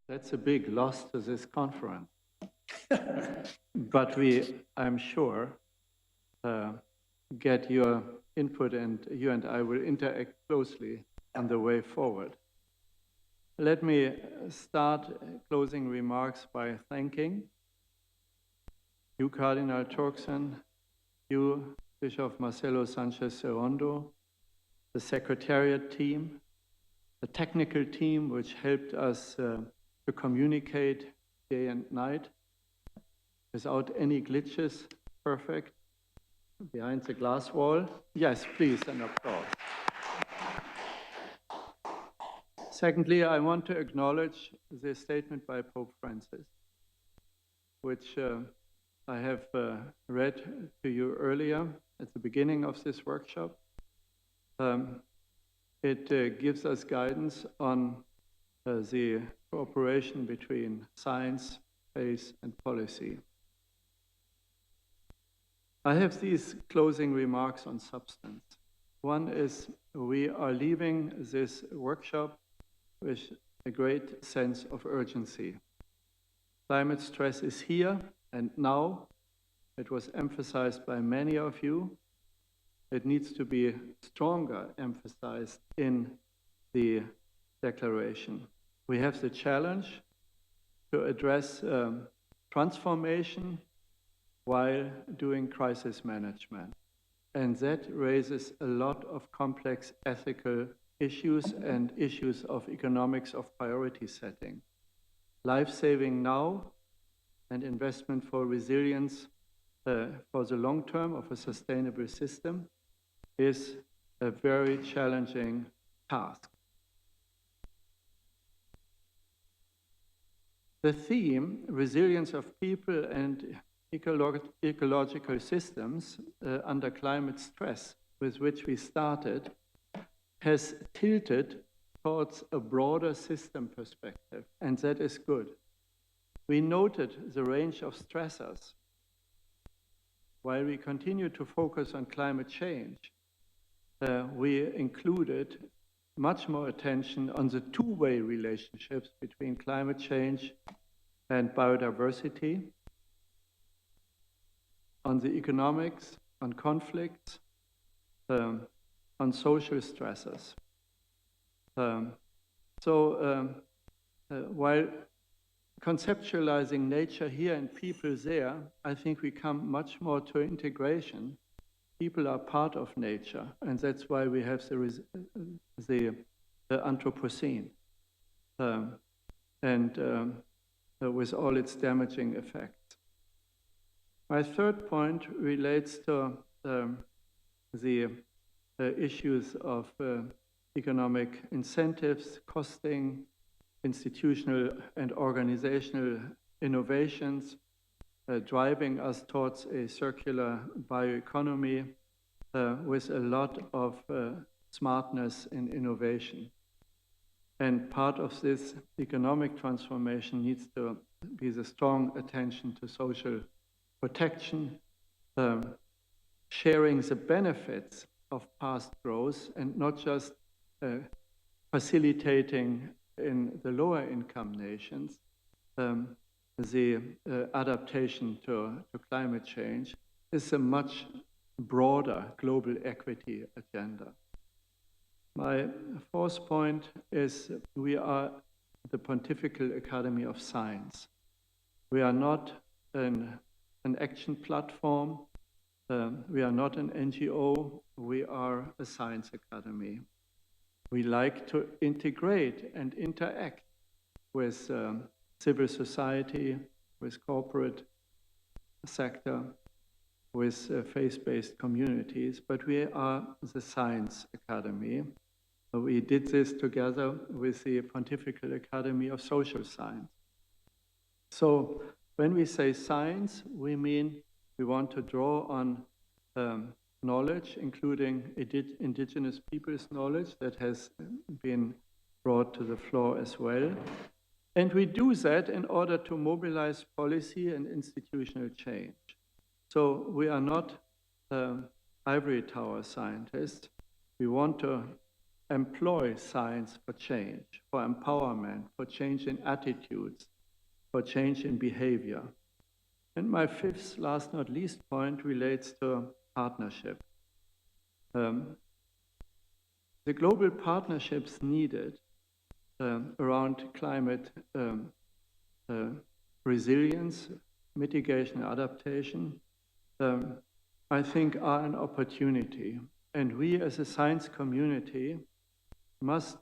That's a big loss to this conference. But I'm sure, get your input, and you and I will interact closely on the way forward. Let me start closing remarks by thanking you, Cardinal Turkson, you, Bishop Marcelo Sanchez Serrondo, the Secretariat team, the technical team which helped us to communicate day and night without any glitches, perfect, behind the glass wall. Yes, please, an applause. Secondly, I want to acknowledge the statement by Pope Francis, which I have read to you earlier at the beginning of this workshop. It gives us guidance on the cooperation between science, faith, and policy. I have these closing remarks on substance. One is we are leaving this workshop with a great sense of urgency. Climate stress is here and now. It was emphasized by many of you. It needs to be stronger emphasized in the declaration. We have the challenge to address transformation while doing crisis management. And that raises a lot of complex ethical issues and issues of economics of priority setting. Life-saving now and investment for resilience for the long term of a sustainable system is a very challenging task. The theme, resilience of people and ecological systems under climate stress, with which we started, has tilted towards a broader system perspective, and that is good. We noted the range of stressors. While we continue to focus on climate change, we included much more attention on the two-way relationships between climate change and biodiversity, on the economics, on conflicts, on social stressors. While conceptualizing nature here and people there, I think we come much more to integration. People are part of nature, and that's why we have the Anthropocene, with all its damaging effects. My third point relates to the issues of economic incentives, costing, institutional and organizational innovations, driving us towards a circular bioeconomy with a lot of smartness and innovation. And part of this economic transformation needs to be the strong attention to social protection, sharing the benefits of past growth and not just facilitating in the lower income nations the adaptation to climate change is a much broader global equity agenda. My fourth point is we are the Pontifical Academy of Science. We are not an action platform. We are not an NGO. We are a science academy. We like to integrate and interact with civil society, with corporate sector, with faith-based communities, but we are the Science Academy. We did this together with the Pontifical Academy of Social Science. So when we say science, we mean we want to draw on knowledge, including indigenous peoples' knowledge that has been brought to the floor as well. And we do that in order to mobilize policy and institutional change. So we are not ivory tower scientists. We want to employ science for change, for empowerment, for change in attitudes, for change in behavior. And my fifth, last not least point relates to partnership. The global partnerships needed around climate resilience, mitigation, adaptation, I think are an opportunity. And we as a science community must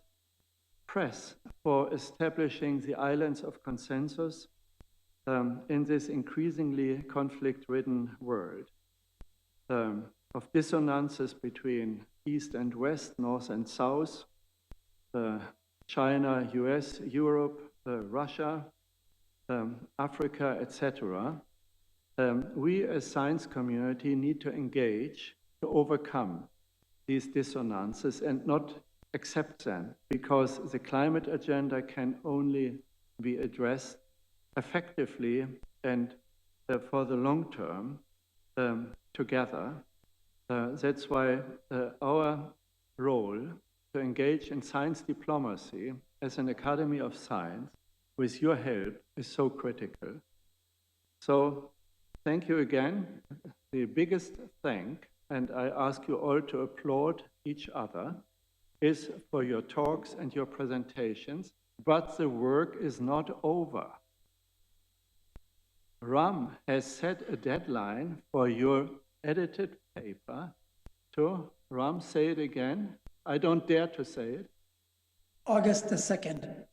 press for establishing the islands of consensus in this increasingly conflict-ridden world, of dissonances between East and West, North and South, China, US, Europe, Russia, Africa, etc. We as science community need to engage to overcome these dissonances and not accept them, because the climate agenda can only be addressed effectively and for the long term together. That's why our role to engage in science diplomacy as an Academy of Science with your help is so critical. So thank you again. The biggest thank, and I ask you all to applaud each other, is for your talks and your presentations, but the work is not over. RAM has set a deadline for your edited paper to, Ram, say it again. I don't dare to say it. August the 2nd.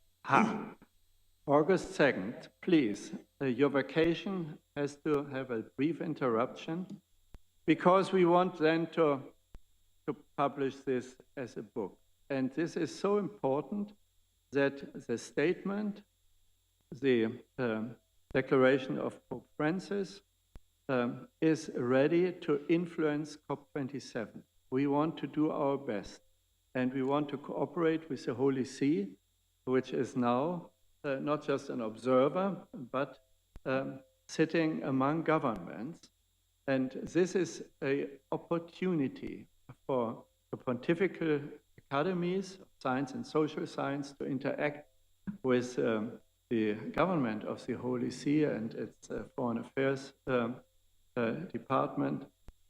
August 2nd, please. Your vacation has to have a brief interruption because we want then to publish this as a book. And this is so important that the statement, the declaration of Pope Francis, is ready to influence COP27. We want to do our best, and we want to cooperate with the Holy See, which is now not just an observer, but sitting among governments. And this is an opportunity for the Pontifical Academies of Science and Social Science to interact with the government of the Holy See and its Foreign Affairs Department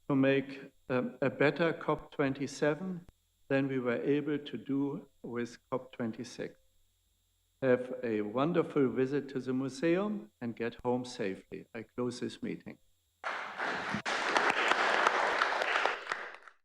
to make a better COP27 than we were able to do with COP26. Have a wonderful visit to the museum and get home safely. I close this meeting.